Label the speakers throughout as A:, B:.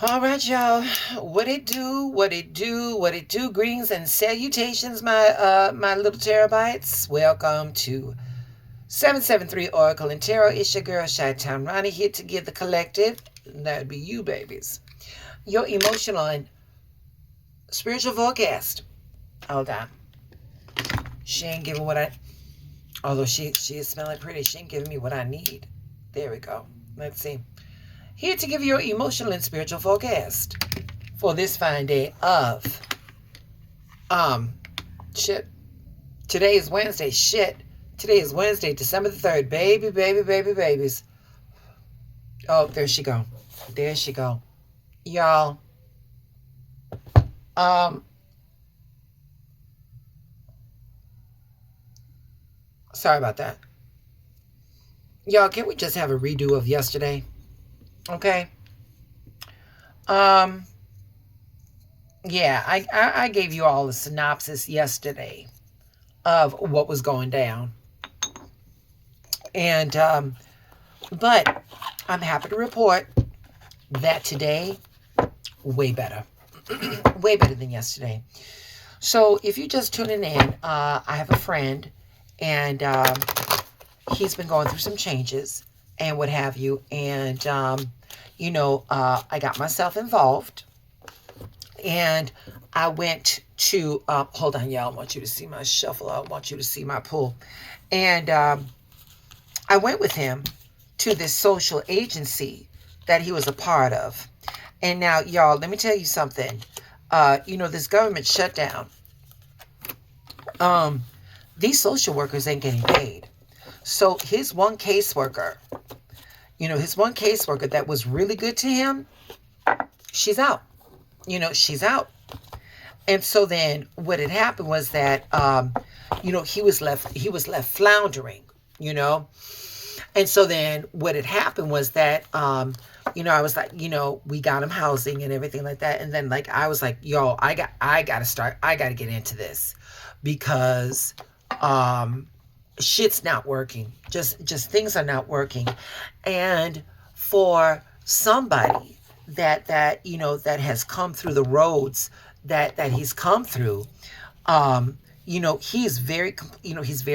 A: All right, y'all. What it do? What it do? What it do? Greetings and salutations, my little terabytes. Welcome to 773 Oracle and Tarot. It's your girl, Chi-Town Ronnie, here to give the collective, that'd be you, babies, your emotional and spiritual forecast. Hold on. She ain't giving what I, although she is smelling pretty, she ain't giving me what I need. There we go. Let's see. Here to give you your emotional and spiritual forecast for this fine day of shit. Today is Wednesday. Shit. Today is Wednesday, December the 3rd. Baby, baby, baby, babies. Oh, there she go. There she go. Y'all. Sorry about that. Y'all, can we just have a redo of yesterday? Okay. Um, yeah, I gave you all a synopsis yesterday of what was going down. And but I'm happy to report that today, way better. Way better than yesterday. So if you're just tuning in, I have a friend, and he's been going through some changes and what have you. And, I got myself involved, and I went to, hold on, y'all. I want you to see my shuffle. I want you to see my pull. And I went with him to this social agency that he was a part of. And now, y'all, let me tell you something. This government shutdown, these social workers ain't getting paid. So his one caseworker, that was really good to him, she's out. She's out. And so then what had happened was that, he was left floundering, And so then what had happened was that, I was like, we got him housing and everything like that. And then I was like, yo, I gotta get into this because, shit's not working. Just things are not working. And for somebody that has come through the roads that he's come through, he's very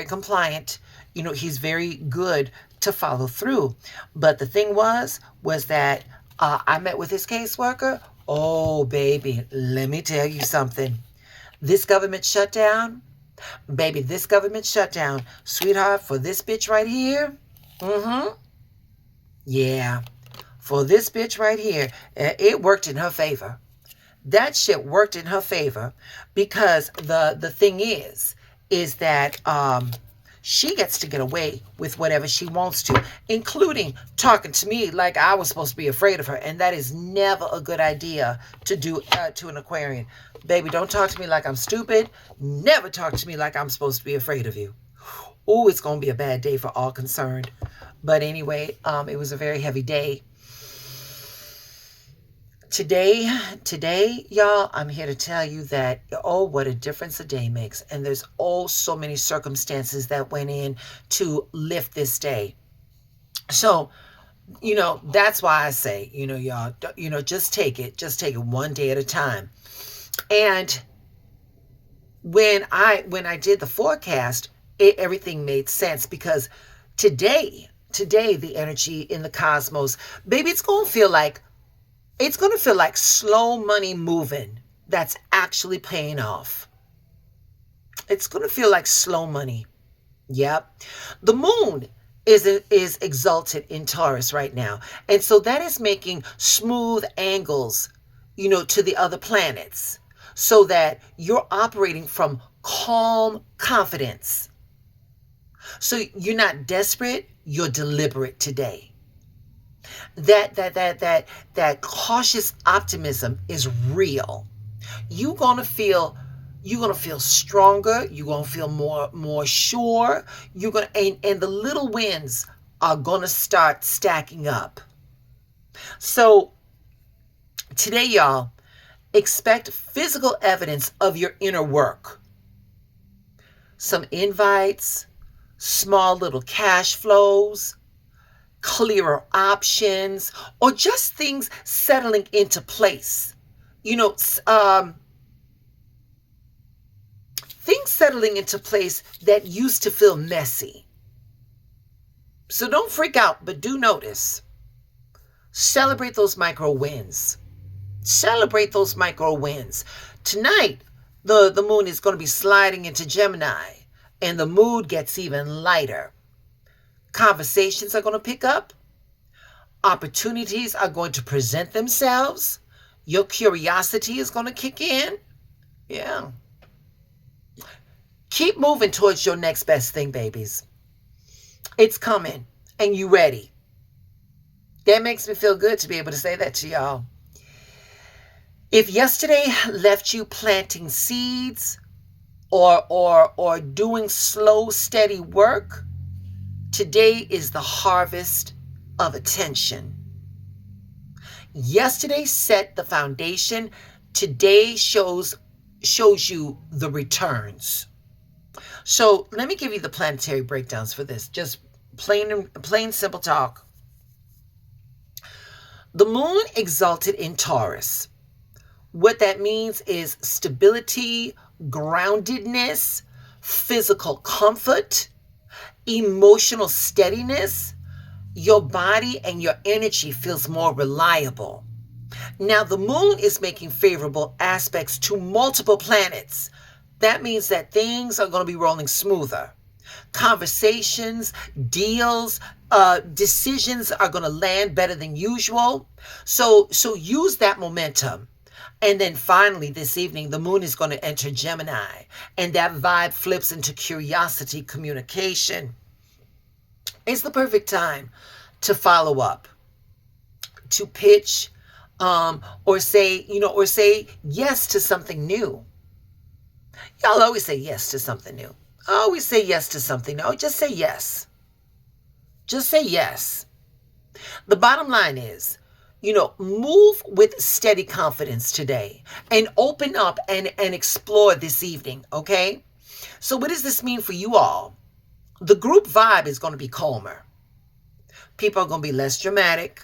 A: compliant. He's very good to follow through. But the thing was that I met with his caseworker. Oh, baby, let me tell you something. This government shutdown, baby, this government shutdown, sweetheart, for this bitch right here, yeah, for this bitch right here, it worked in her favor. That shit worked in her favor because the thing is that she gets to get away with whatever she wants to, including talking to me like I was supposed to be afraid of her. And that is never a good idea to do to an Aquarian. Baby, don't talk to me like I'm stupid. Never talk to me like I'm supposed to be afraid of you. Oh, it's going to be a bad day for all concerned. But anyway, it was a very heavy day. Today, y'all, I'm here to tell you that, oh, what a difference a day makes. And there's so many circumstances that went in to lift this day. So, that's why I say, y'all, just take it one day at a time. And when I did the forecast, everything made sense because today, the energy in the cosmos, baby, it's going to feel like slow money moving that's actually paying off. It's going to feel like slow money. Yep. The moon is exalted in Taurus right now. And so that is making smooth angles, to the other planets so that you're operating from calm confidence. So you're not desperate, you're deliberate today. That cautious optimism is real. You're gonna feel stronger. You're gonna feel more sure. And the little wins are gonna start stacking up. So today, y'all, expect physical evidence of your inner work. Some invites, small little cash flows, clearer options, or just things settling into place. You know, things settling into place that used to feel messy. So don't freak out, but do notice. Celebrate those micro wins. Celebrate those micro wins. Tonight, the moon is going to be sliding into Gemini, and the mood gets even lighter. Conversations are going to pick up. Opportunities are going to present themselves. Your curiosity is going to kick in. Yeah. Keep moving towards your next best thing, babies. It's coming, and you ready. That makes me feel good to be able to say that to y'all. If yesterday left you planting seeds or doing slow, steady work, today is the harvest of attention. Yesterday set the foundation. Today shows you the returns. So let me give you the planetary breakdowns for this. Just plain simple talk. The moon exalted in Taurus. What that means is stability, groundedness, physical comfort, emotional steadiness. Your body and your energy feels more reliable. Now, the moon is making favorable aspects to multiple planets. That means that things are going to be rolling smoother. Conversations, deals, decisions are going to land better than usual. So use that momentum. And then finally, this evening, the moon is going to enter Gemini, and that vibe flips into curiosity, communication. It's the perfect time to follow up, to pitch, or say yes to something new. Y'all always say yes to something new. Always say yes to something new. Just say yes. Just say yes. The bottom line is, move with steady confidence today and open up and explore this evening, okay? So what does this mean for you all? The group vibe is going to be calmer. People are going to be less dramatic,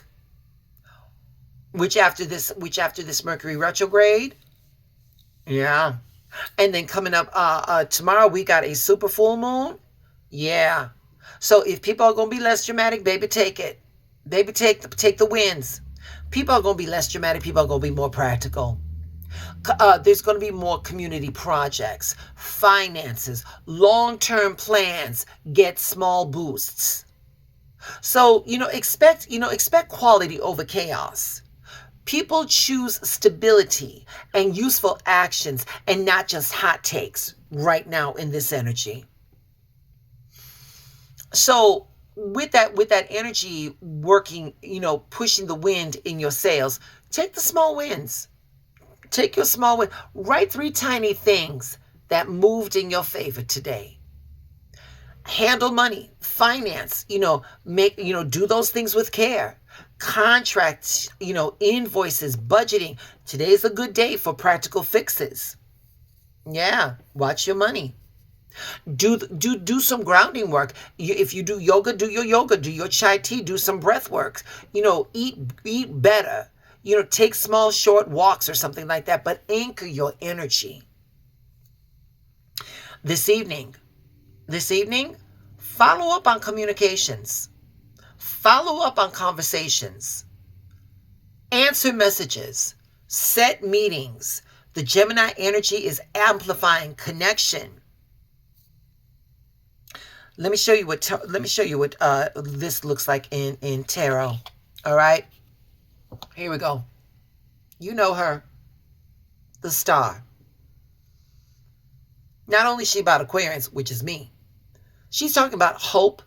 A: which after this Mercury retrograde, yeah. And then coming up tomorrow, we got a super full moon. Yeah. So if people are going to be less dramatic, baby, take it. Baby, take the wins. People are going to be less dramatic. People are going to be more practical. There's going to be more community projects, finances, long-term plans get small boosts. So, expect quality over chaos. People choose stability and useful actions and not just hot takes right now in this energy. So with that energy working, pushing the wind in your sails, take the small wins. Take your small win. Write 3 tiny things that moved in your favor today. Handle money, finance, do those things with care. Contracts, invoices, budgeting. Today's a good day for practical fixes. Yeah, watch your money. Do some grounding work. If you do yoga, do your yoga. Do your chai tea. Do some breath work. Eat better. Take small, short walks or something like that. But anchor your energy. This evening, follow up on communications. Follow up on conversations. Answer messages. Set meetings. The Gemini energy is amplifying connection. Let me show you what this looks like in tarot. All right? Here we go. You know her. The Star. Not only is she about Aquarius, which is me. She's talking about hope,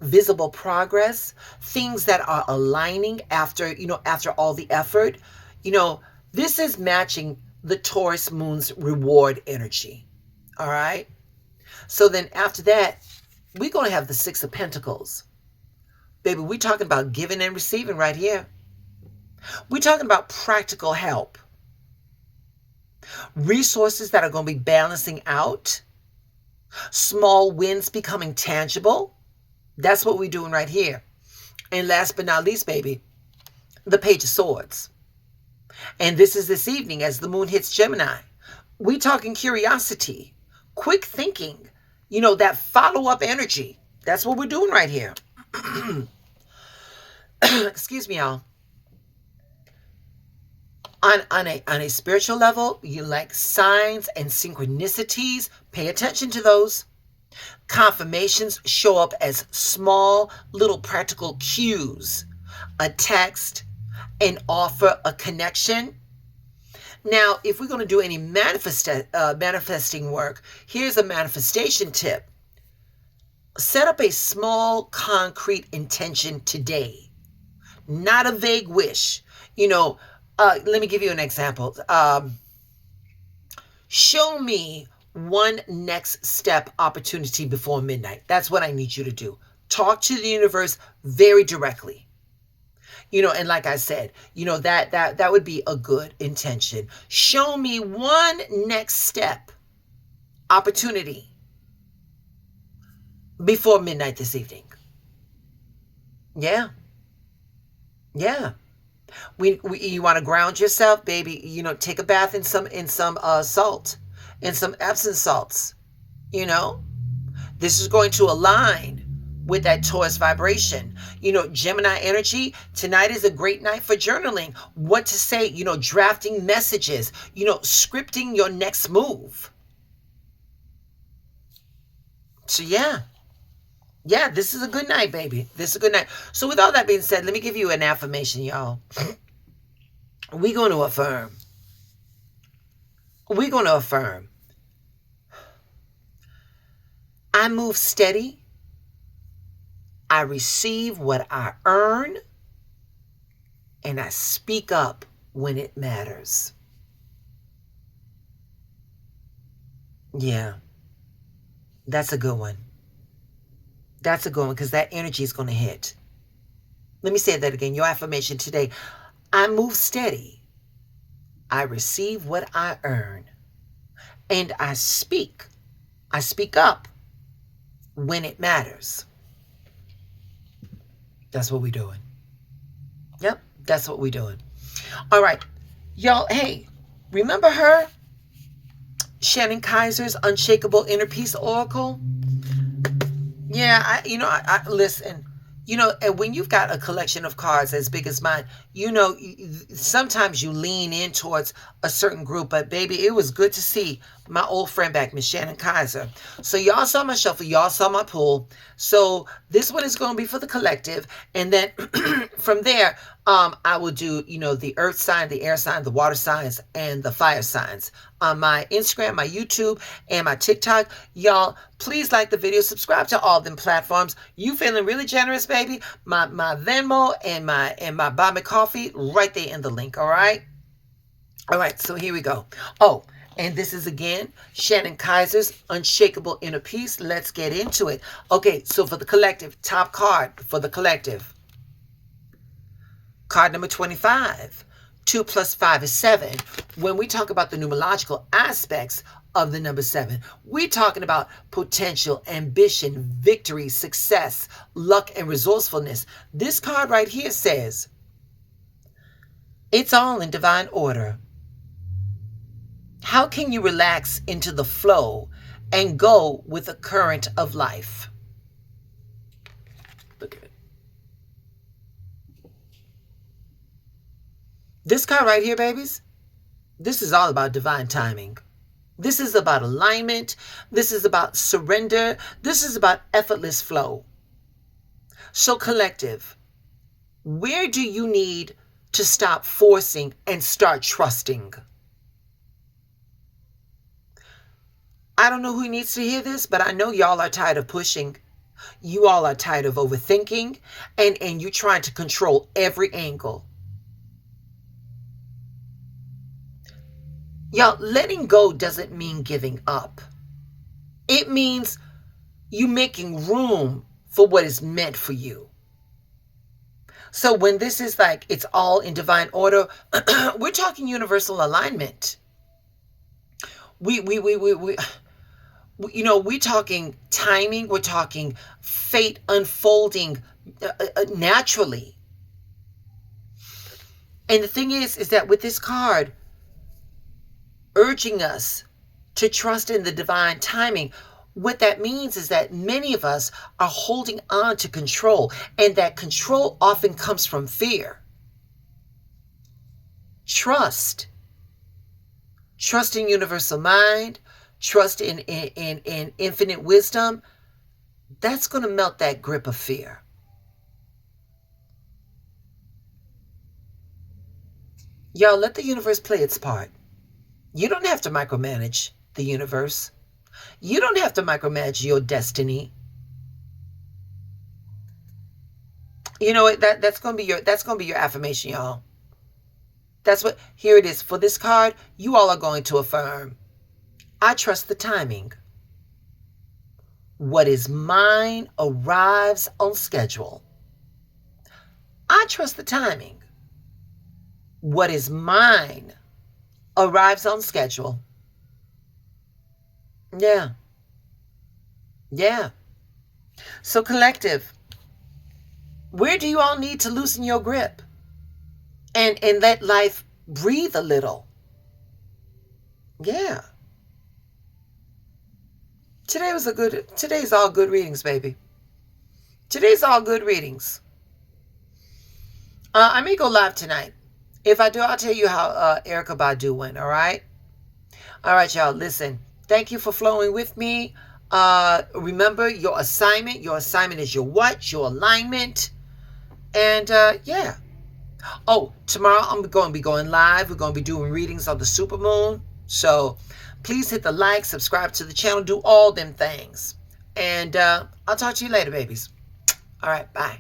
A: visible progress, things that are aligning after all the effort. This is matching the Taurus moon's reward energy. All right? So then after that, we're going to have the 6 of Pentacles. Baby, we're talking about giving and receiving right here. We're talking about practical help. Resources that are going to be balancing out. Small wins becoming tangible. That's what we're doing right here. And last but not least, baby, the Page of Swords. And this is this evening as the moon hits Gemini. We talking curiosity, quick thinking, that follow-up energy. That's what we're doing right here. Excuse me, y'all. On a spiritual level, you like signs and synchronicities. Pay attention to those. Confirmations show up as small little practical cues. A text, an offer, a connection. Now, if we're going to do any manifesting work, here's a manifestation tip. Set up a small, concrete intention today. Not a vague wish. Let me give you an example. Show me one next step opportunity before midnight. That's what I need you to do. Talk to the universe very directly. And like I said, that would be a good intention. Show me one next step opportunity before midnight this evening. Yeah. You want to ground yourself, baby. Take a bath in some salt, in some Epsom salts. This is going to align with that Taurus vibration. Gemini energy, tonight is a great night for journaling. What to say, drafting messages, scripting your next move. So yeah, this is a good night, baby. This is a good night. So with all that being said, let me give you an affirmation, y'all. We're going to affirm. I move steady. I receive what I earn, and I speak up when it matters. Yeah, that's a good one. That's a good one because that energy is going to hit. Let me say that again. Your affirmation today. I move steady. I receive what I earn, and I speak. I speak up when it matters. That's what we're doing. Yep, that's what we're doing. All right, y'all, hey, remember her? Shannon Kaiser's Unshakable Inner Peace Oracle? Yeah, I listen, and when you've got a collection of cards as big as mine, sometimes you lean in towards a certain group, but baby, it was good to see my old friend back, Miss Shannon Kaiser. So y'all saw my shuffle, y'all saw my pool. So this one is going to be for the collective. And then from there, I will do, the earth sign, the air sign, the water signs, and the fire signs on my Instagram, my YouTube, and my TikTok. Y'all, please like the video, subscribe to all them platforms. You feeling really generous, baby? My Venmo and my Buy Me Coffee right there in the link, all right? All right, so here we go. Oh, and this is again Shannon Kaiser's Unshakable Inner Peace. Let's get into it. Okay, so for the collective, top card for the collective. Card number 25. 2 plus 5 is 7. When we talk about the numerological aspects of the number 7, we're talking about potential, ambition, victory, success, luck, and resourcefulness. This card right here says, it's all in divine order. How can you relax into the flow and go with the current of life? Look at it. This card right here, babies, this is all about divine timing. This is about alignment. This is about surrender. This is about effortless flow. So collective, where do you need to stop forcing and start trusting? I don't know who needs to hear this, but I know y'all are tired of pushing. You all are tired of overthinking, and you trying to control every angle. Y'all, letting go doesn't mean giving up. It means you making room for what is meant for you. So when this is like, it's all in divine order, we're talking universal alignment. We're talking timing. We're talking fate unfolding naturally. And the thing is that with this card urging us to trust in the divine timing, what that means is that many of us are holding on to control, and that control often comes from fear. Trust in universal mind, trust in infinite wisdom, that's going to melt that grip of fear. Y'all, let the universe play its part. You don't have to micromanage the universe. You don't have to micromanage your destiny. You know what? That's gonna be your affirmation, y'all. That's what, here it is. For this card, you all are going to affirm, I trust the timing. What is mine arrives on schedule. I trust the timing. What is mine arrives on schedule. Yeah. Yeah. So collective, where do you all need to loosen your grip and let life breathe a little? Yeah. Today's all good readings, baby. Today's all good readings. I may go live tonight. If I do, I'll tell you how Erykah Badu went, all right? All right, y'all, listen. Thank you for flowing with me. Remember your assignment. Your assignment is your what? Your alignment. And, yeah. Oh, tomorrow I'm going to be going live. We're going to be doing readings on the supermoon. So please hit the like, subscribe to the channel, do all them things. And I'll talk to you later, babies. All right, bye.